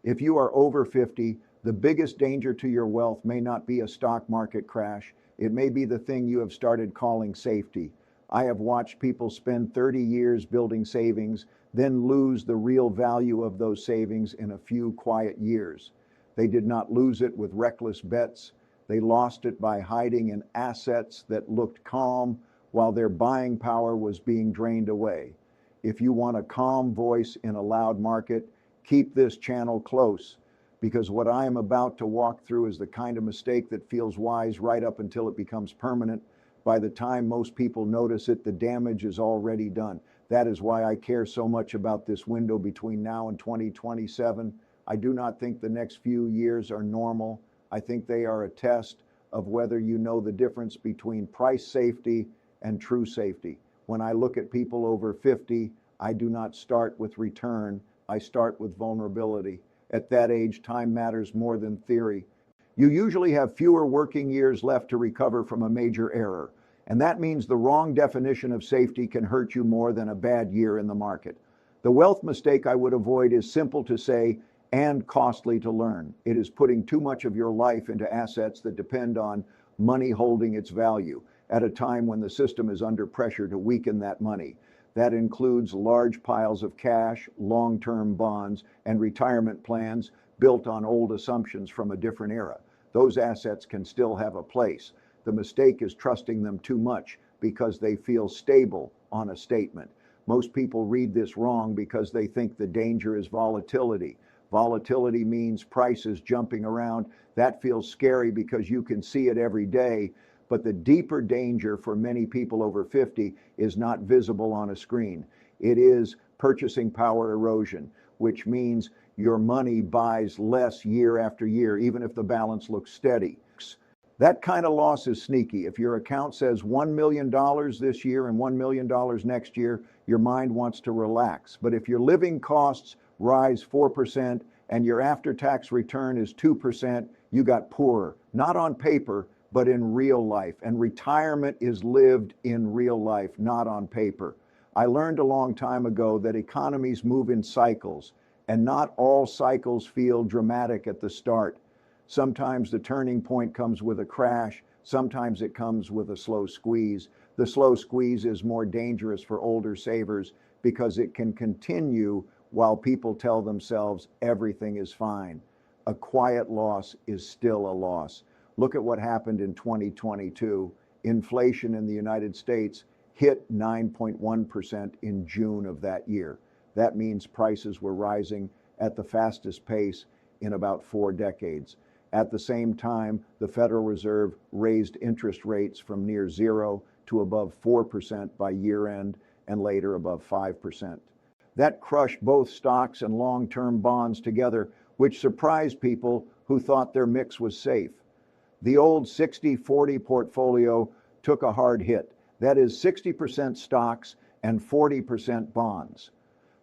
If you are over 50, the biggest danger to your wealth may not be a stock market crash. It may be the thing you have started calling safety. I have watched people spend 30 years building savings, then lose the real value of those savings in a few quiet years. They did not lose it with reckless bets. They lost it by hiding in assets that looked calm while their buying power was being drained away. If you want a calm voice in a loud market, keep this channel close, because what I am about to walk through is the kind of mistake that feels wise right up until it becomes permanent. By the time most people notice it, the damage is already done. That is why I care so much about this window between now and 2027. I do not think the next few years are normal. I think they are a test of whether you know the difference between price safety and true safety. When I look at people over 50, I do not start with return. I start with vulnerability. At that age, time matters more than theory. You usually have fewer working years left to recover from a major error, and that means the wrong definition of safety can hurt you more than a bad year in the market. The wealth mistake I would avoid is simple to say and costly to learn. It is putting too much of your life into assets that depend on money holding its value at a time when the system is under pressure to weaken that money. That includes large piles of cash, long-term bonds, and retirement plans built on old assumptions from a different era. Those assets can still have a place. The mistake is trusting them too much because they feel stable on a statement. Most people read this wrong because they think the danger is volatility. Volatility means prices jumping around. That feels scary because you can see it every day. But the deeper danger for many people over 50 is not visible on a screen. It is purchasing power erosion, which means your money buys less year after year, even if the balance looks steady. That kind of loss is sneaky. If your account says $1 million this year and $1 million next year, your mind wants to relax. But if your living costs rise 4% and your after-tax return is 2%, you got poorer. Not on paper, but in real life. And retirement is lived in real life, not on paper. I learned a long time ago that economies move in cycles, and not all cycles feel dramatic at the start. Sometimes the turning point comes with a crash. Sometimes it comes with a slow squeeze. The slow squeeze is more dangerous for older savers because it can continue while people tell themselves everything is fine. A quiet loss is still a loss. Look at what happened in 2022. Inflation in the United States hit 9.1% in June of that year. That means prices were rising at the fastest pace in about 4 decades. At the same time, the Federal Reserve raised interest rates from near zero to above 4% by year end and later above 5%. That crushed both stocks and long-term bonds together, which surprised people who thought their mix was safe. The old 60-40 portfolio took a hard hit. That is 60% stocks and 40% bonds.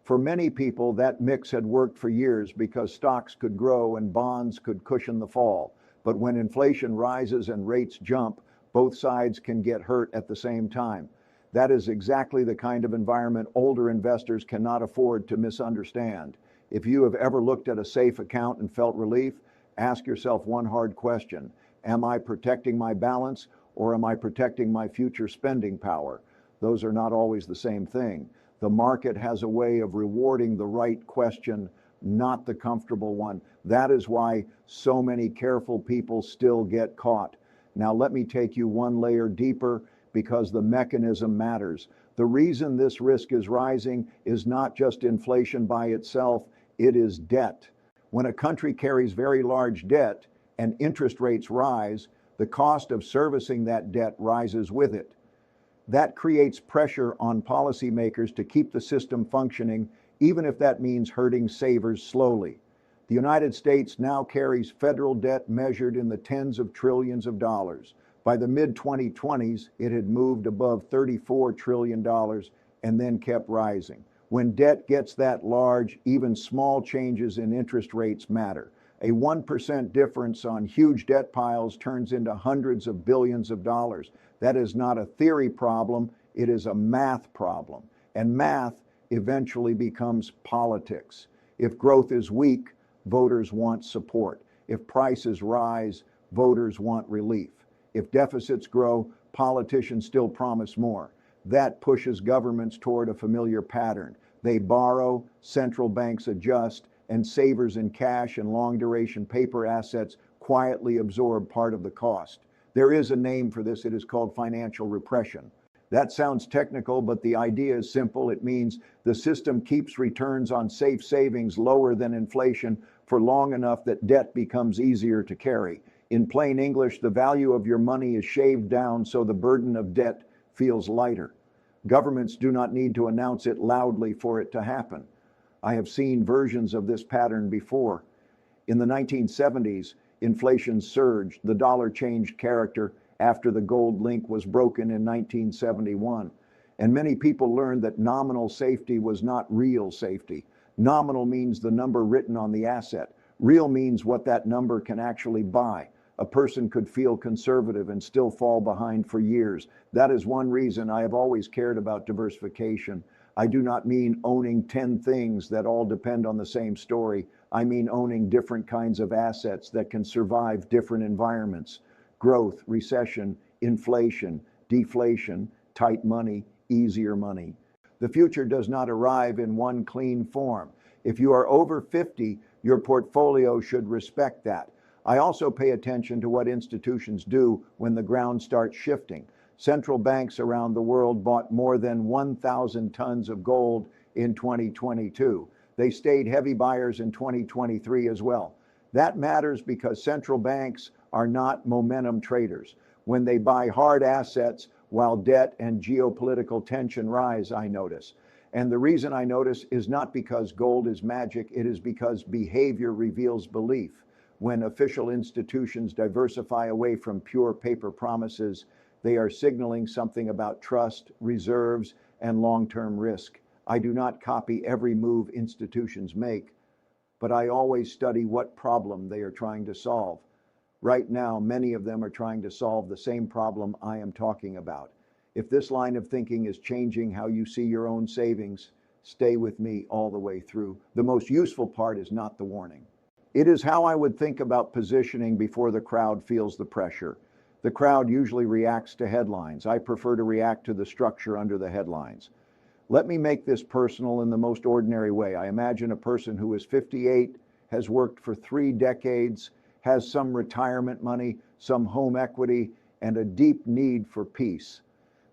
For many people, that mix had worked for years because stocks could grow and bonds could cushion the fall. But when inflation rises and rates jump, both sides can get hurt at the same time. That is exactly the kind of environment older investors cannot afford to misunderstand. If you have ever looked at a safe account and felt relief, ask yourself one hard question. Am I protecting my balance, or am I protecting my future spending power? Those are not always the same thing. The market has a way of rewarding the right question, not the comfortable one. That is why so many careful people still get caught. Now let me take you one layer deeper, because the mechanism matters. The reason this risk is rising is not just inflation by itself, it is debt. When a country carries very large debt and interest rates rise, the cost of servicing that debt rises with it. That creates pressure on policymakers to keep the system functioning, even if that means hurting savers slowly. The United States now carries federal debt measured in the tens of trillions of dollars. By the mid-2020s, it had moved above $34 trillion and then kept rising. When debt gets that large, even small changes in interest rates matter. A 1% difference on huge debt piles turns into hundreds of billions of dollars. That is not a theory problem, it is a math problem. And math eventually becomes politics. If growth is weak, voters want support. If prices rise, voters want relief. If deficits grow, politicians still promise more. That pushes governments toward a familiar pattern. They borrow, central banks adjust, and savers in cash and long-duration paper assets quietly absorb part of the cost. There is a name for this. It is called financial repression. That sounds technical, but the idea is simple. It means the system keeps returns on safe savings lower than inflation for long enough that debt becomes easier to carry. In plain English, the value of your money is shaved down so the burden of debt feels lighter. Governments do not need to announce it loudly for it to happen. I have seen versions of this pattern before. In the 1970s, inflation surged. The dollar changed character after the gold link was broken in 1971. And many people learned that nominal safety was not real safety. Nominal means the number written on the asset. Real means what that number can actually buy. A person could feel conservative and still fall behind for years. That is one reason I have always cared about diversification. I do not mean owning 10 things that all depend on the same story. I mean owning different kinds of assets that can survive different environments. Growth, recession, inflation, deflation, tight money, easier money. The future does not arrive in one clean form. If you are over 50, your portfolio should respect that. I also pay attention to what institutions do when the ground starts shifting. Central banks around the world bought more than 1,000 tons of gold in 2022. They stayed heavy buyers in 2023 as well. That matters because central banks are not momentum traders. When they buy hard assets while debt and geopolitical tension rise, I notice. And the reason I notice is not because gold is magic, it is because behavior reveals belief. When official institutions diversify away from pure paper promises, they are signaling something about trust, reserves, and long-term risk. I do not copy every move institutions make, but I always study what problem they are trying to solve. Right now, many of them are trying to solve the same problem I am talking about. If this line of thinking is changing how you see your own savings, stay with me all the way through. The most useful part is not the warning. It is how I would think about positioning before the crowd feels the pressure. The crowd usually reacts to headlines. I prefer to react to the structure under the headlines. Let me make this personal in the most ordinary way. I imagine a person who is 58, has worked for 3 decades, has some retirement money, some home equity, and a deep need for peace.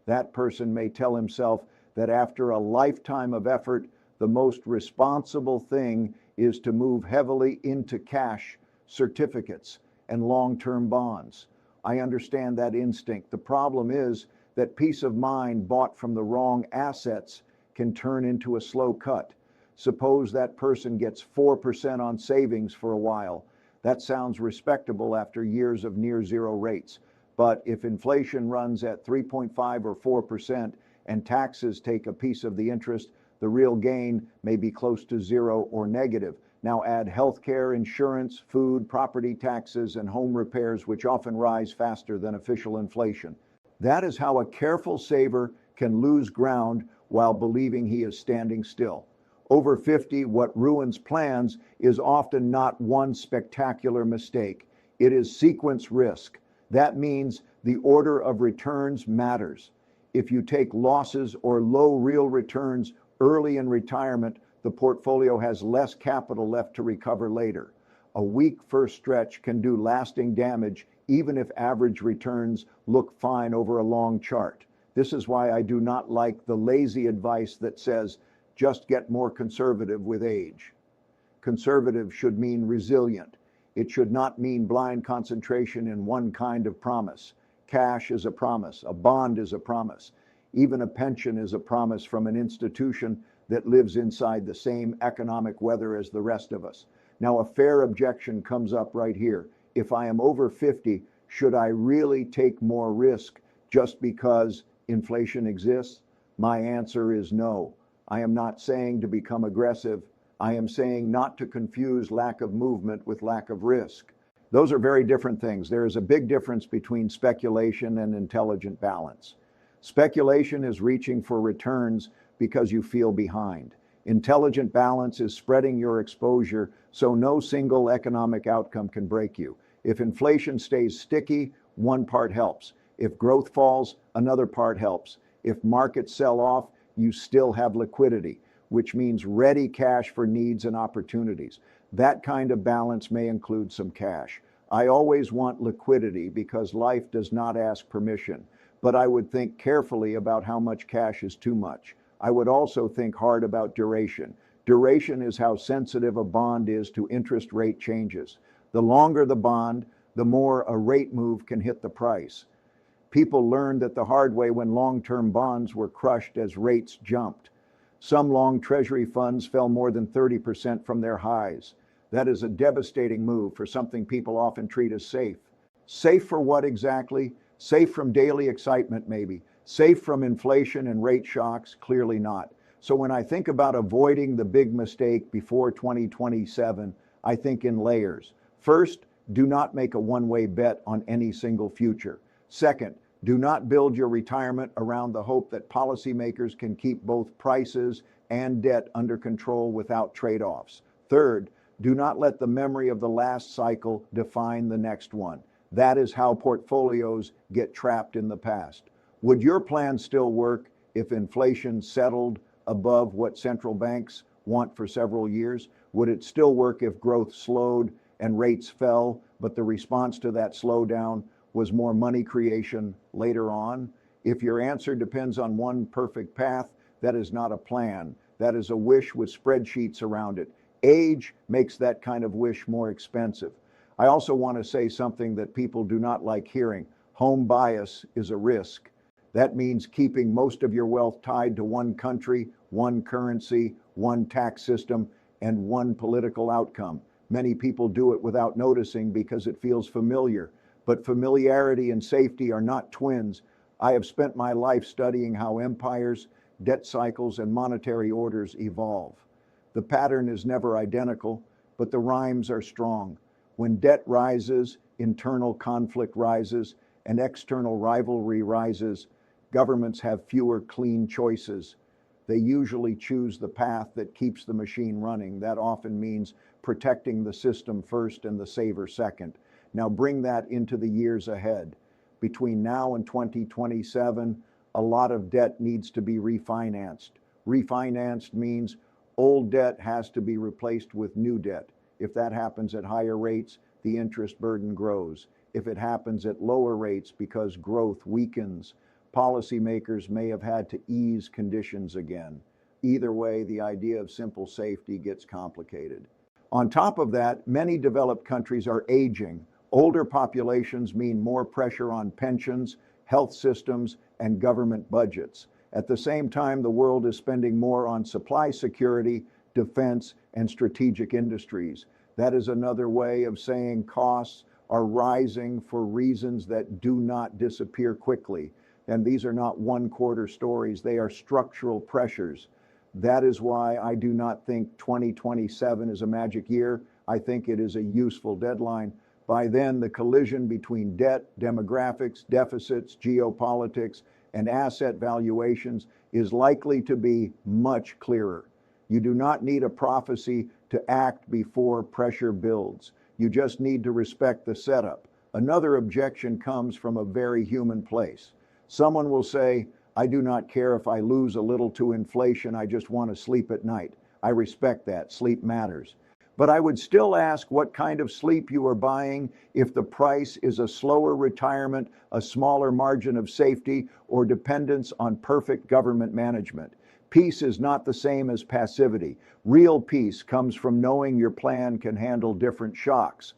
That person may tell himself that after a lifetime of effort, the most responsible thing is to move heavily into cash, certificates, and long-term bonds. I understand that instinct. The problem is that peace of mind bought from the wrong assets can turn into a slow cut. Suppose that person gets 4% on savings for a while. That sounds respectable after years of near zero rates. But if inflation runs at 3.5 or 4% and taxes take a piece of the interest, the real gain may be close to zero or negative. Now add healthcare, insurance, food, property taxes, and home repairs, which often rise faster than official inflation. That is how a careful saver can lose ground while believing he is standing still. Over 50, what ruins plans is often not one spectacular mistake. It is sequence risk. That means the order of returns matters. If you take losses or low real returns early in retirement, the portfolio has less capital left to recover later. A weak first stretch can do lasting damage even if average returns look fine over a long chart. This is why I do not like the lazy advice that says, just get more conservative with age. Conservative should mean resilient. It should not mean blind concentration in one kind of promise. Cash is a promise. A bond is a promise. Even a pension is a promise from an institution that lives inside the same economic weather as the rest of us. Now, a fair objection comes up right here. If I am over 50, should I really take more risk just because inflation exists? My answer is no. I am not saying to become aggressive. I am saying not to confuse lack of movement with lack of risk. Those are very different things. There is a big difference between speculation and intelligent balance. Speculation is reaching for returns because you feel behind. Intelligent balance is spreading your exposure so no single economic outcome can break you. If inflation stays sticky, one part helps. If growth falls, another part helps. If markets sell off, you still have liquidity, which means ready cash for needs and opportunities. That kind of balance may include some cash. I always want liquidity because life does not ask permission, but I would think carefully about how much cash is too much. I would also think hard about duration. Duration is how sensitive a bond is to interest rate changes. The longer the bond, the more a rate move can hit the price. People learned that the hard way when long-term bonds were crushed as rates jumped. Some long treasury funds fell more than 30% from their highs. That is a devastating move for something people often treat as safe. Safe for what exactly? Safe from daily excitement, maybe. Safe from inflation and rate shocks? Clearly not. So when I think about avoiding the big mistake before 2027, I think in layers. First, do not make a one-way bet on any single future. Second, do not build your retirement around the hope that policymakers can keep both prices and debt under control without trade-offs. Third, do not let the memory of the last cycle define the next one. That is how portfolios get trapped in the past. Would your plan still work if inflation settled above what central banks want for several years? Would it still work if growth slowed and rates fell, but the response to that slowdown was more money creation later on? If your answer depends on one perfect path, that is not a plan. That is a wish with spreadsheets around it. Age makes that kind of wish more expensive. I also want to say something that people do not like hearing. Home bias is a risk. That means keeping most of your wealth tied to one country, one currency, one tax system, and one political outcome. Many people do it without noticing because it feels familiar. But familiarity and safety are not twins. I have spent my life studying how empires, debt cycles, and monetary orders evolve. The pattern is never identical, but the rhymes are strong. When debt rises, internal conflict rises, and external rivalry rises, governments have fewer clean choices. They usually choose the path that keeps the machine running. That often means protecting the system first and the saver second. Now bring that into the years ahead. Between now and 2027, a lot of debt needs to be refinanced. Refinanced means old debt has to be replaced with new debt. If that happens at higher rates, the interest burden grows. If it happens at lower rates because growth weakens, policymakers may have had to ease conditions again. Either way, the idea of simple safety gets complicated. On top of that, many developed countries are aging. Older populations mean more pressure on pensions, health systems, and government budgets. At the same time, the world is spending more on supply security, defense, and strategic industries. That is another way of saying costs are rising for reasons that do not disappear quickly. And these are not one-quarter stories, they are structural pressures. That is why I do not think 2027 is a magic year. I think it is a useful deadline. By then, the collision between debt, demographics, deficits, geopolitics, and asset valuations is likely to be much clearer. You do not need a prophecy to act before pressure builds. You just need to respect the setup. Another objection comes from a very human place. Someone will say, I do not care if I lose a little to inflation, I just want to sleep at night. I respect that, sleep matters. But I would still ask what kind of sleep you are buying if the price is a slower retirement, a smaller margin of safety, or dependence on perfect government management. Peace is not the same as passivity. Real peace comes from knowing your plan can handle different shocks.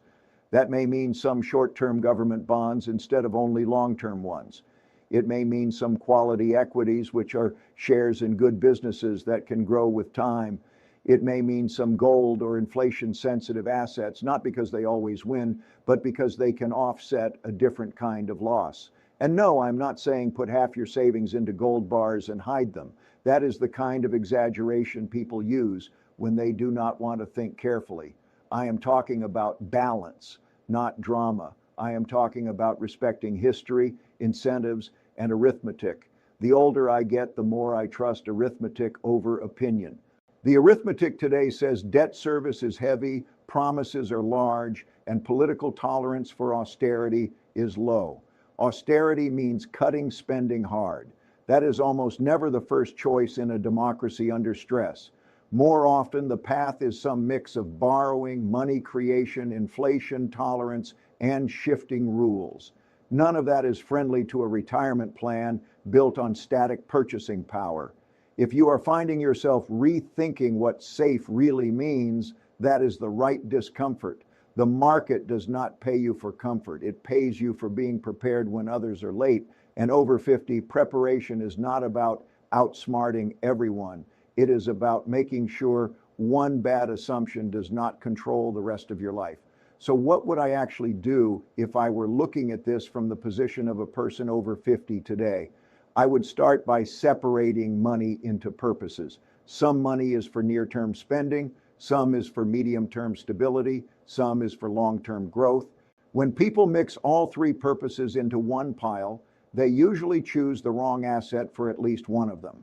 That may mean some short-term government bonds instead of only long-term ones. It may mean some quality equities, which are shares in good businesses that can grow with time. It may mean some gold or inflation-sensitive assets, not because they always win, but because they can offset a different kind of loss. And no, I'm not saying put half your savings into gold bars and hide them. That is the kind of exaggeration people use when they do not want to think carefully. I am talking about balance, not drama. I am talking about respecting history, incentives, and arithmetic. The older I get, the more I trust arithmetic over opinion. The arithmetic today says debt service is heavy, promises are large, and political tolerance for austerity is low. Austerity means cutting spending hard. That is almost never the first choice in a democracy under stress. More often, the path is some mix of borrowing, money creation, inflation tolerance, and shifting rules. None of that is friendly to a retirement plan built on static purchasing power. If you are finding yourself rethinking what safe really means, that is the right discomfort. The market does not pay you for comfort. It pays you for being prepared when others are late. And over 50, preparation is not about outsmarting everyone. It is about making sure one bad assumption does not control the rest of your life. So what would I actually do if I were looking at this from the position of a person over 50 today? I would start by separating money into purposes. Some money is for near-term spending, some is for medium-term stability, some is for long-term growth. When people mix all three purposes into one pile, they usually choose the wrong asset for at least one of them.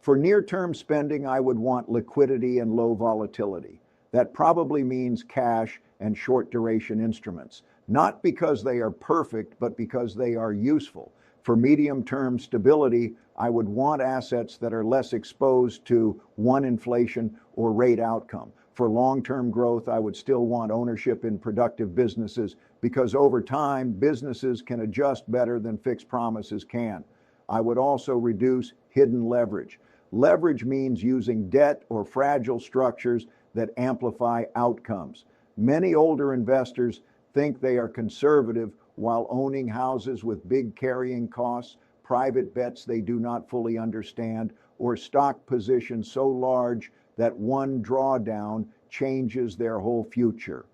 For near-term spending, I would want liquidity and low volatility. That probably means cash and short-duration instruments, not because they are perfect, but because they are useful. For medium-term stability, I would want assets that are less exposed to one inflation or rate outcome. For long-term growth, I would still want ownership in productive businesses because over time, businesses can adjust better than fixed promises can. I would also reduce hidden leverage. Leverage means using debt or fragile structures that amplify outcomes. Many older investors think they are conservative while owning houses with big carrying costs, private bets they do not fully understand, or stock positions so large that one drawdown changes their whole future.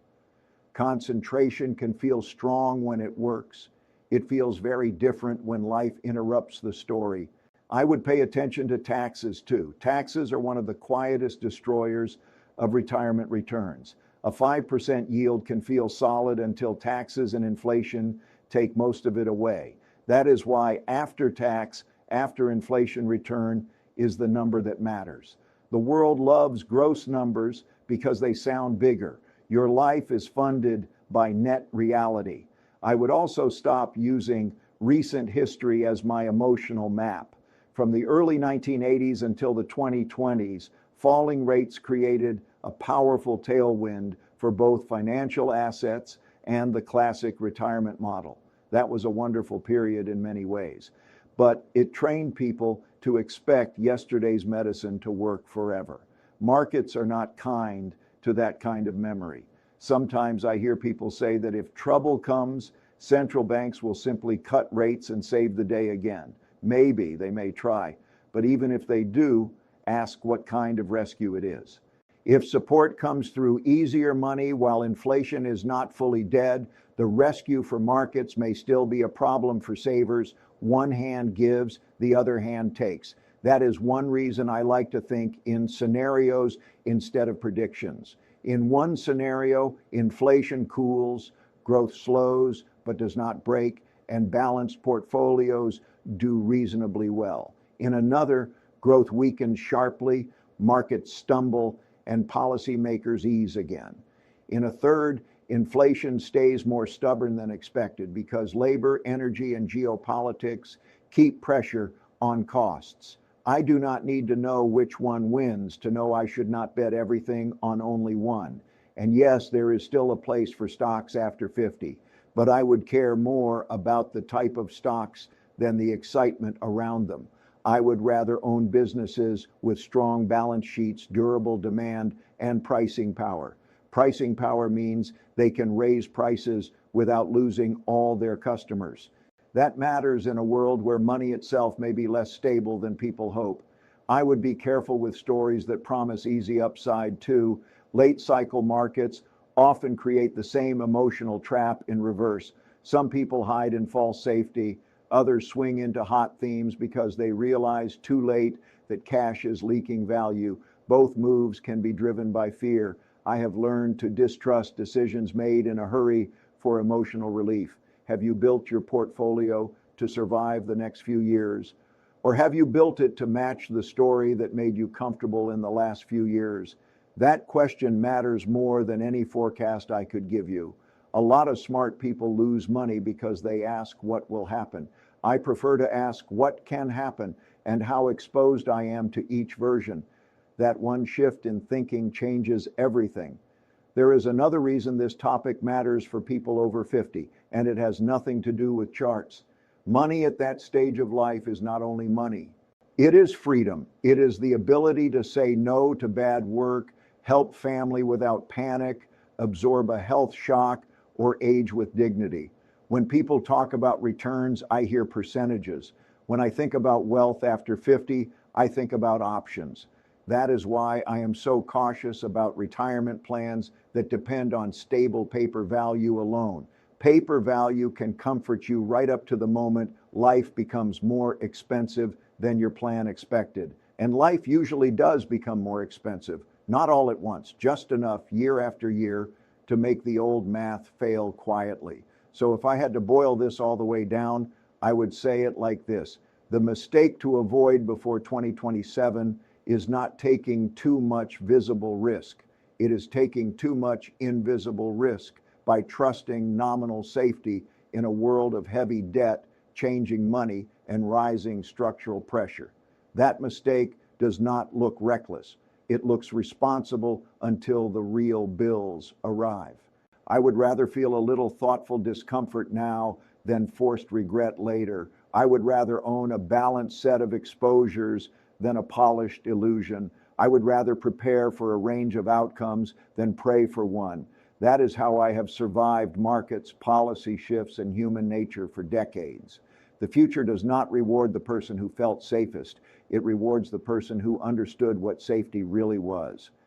Concentration can feel strong when it works. It feels very different when life interrupts the story. I would pay attention to taxes too. Taxes are one of the quietest destroyers of retirement returns. A 5% yield can feel solid until taxes and inflation take most of it away. That is why after tax, after inflation return is the number that matters. The world loves gross numbers because they sound bigger. Your life is funded by net reality. I would also stop using recent history as my emotional map. From the early 1980s until the 2020s, falling rates created a powerful tailwind for both financial assets and the classic retirement model. That was a wonderful period in many ways. But it trained people to expect yesterday's medicine to work forever. Markets are not kind to that kind of memory. Sometimes I hear people say that if trouble comes, central banks will simply cut rates and save the day again. Maybe they may try, but even if they do, ask what kind of rescue it is. If support comes through easier money while inflation is not fully dead, the rescue for markets may still be a problem for savers. One hand gives, the other hand takes. That is one reason I like to think in scenarios instead of predictions. In one scenario, inflation cools, growth slows but does not break, and balanced portfolios do reasonably well. In another, growth weakens sharply, markets stumble, and policymakers ease again. In a third, inflation stays more stubborn than expected because labor, energy, and geopolitics keep pressure on costs. I do not need to know which one wins to know I should not bet everything on only one. And yes, there is still a place for stocks after 50, but I would care more about the type of stocks than the excitement around them. I would rather own businesses with strong balance sheets, durable demand, and pricing power. Pricing power means they can raise prices without losing all their customers. That matters in a world where money itself may be less stable than people hope. I would be careful with stories that promise easy upside too. Late cycle markets often create the same emotional trap in reverse. Some people hide in false safety. Others swing into hot themes because they realize too late that cash is leaking value. Both moves can be driven by fear. I have learned to distrust decisions made in a hurry for emotional relief. Have you built your portfolio to survive the next few years, Or have you built it to match the story that made you comfortable in the last few years? That question matters more than any forecast I could give you. A lot of smart people lose money because they ask what will happen. I prefer to ask what can happen and how exposed I am to each version. That one shift in thinking changes everything. There is another reason this topic matters for people over 50, and it has nothing to do with charts. Money at that stage of life is not only money, it is freedom. It is the ability to say no to bad work, help family without panic, absorb a health shock, or age with dignity. When people talk about returns, I hear percentages. When I think about wealth after 50, I think about options. That is why I am so cautious about retirement plans that depend on stable paper value alone. Paper value can comfort you right up to the moment life becomes more expensive than your plan expected. And life usually does become more expensive, not all at once, just enough year after year to make the old math fail quietly. So if I had to boil this all the way down, I would say it like this. The mistake to avoid before 2027 is not taking too much visible risk. It is taking too much invisible risk by trusting nominal safety in a world of heavy debt, changing money, and rising structural pressure. That mistake does not look reckless. It looks responsible until the real bills arrive. I would rather feel a little thoughtful discomfort now than forced regret later. I would rather own a balanced set of exposures than a polished illusion. I would rather prepare for a range of outcomes than pray for one. That is how I have survived markets, policy shifts, and human nature for decades. The future does not reward the person who felt safest. It rewards the person who understood what safety really was.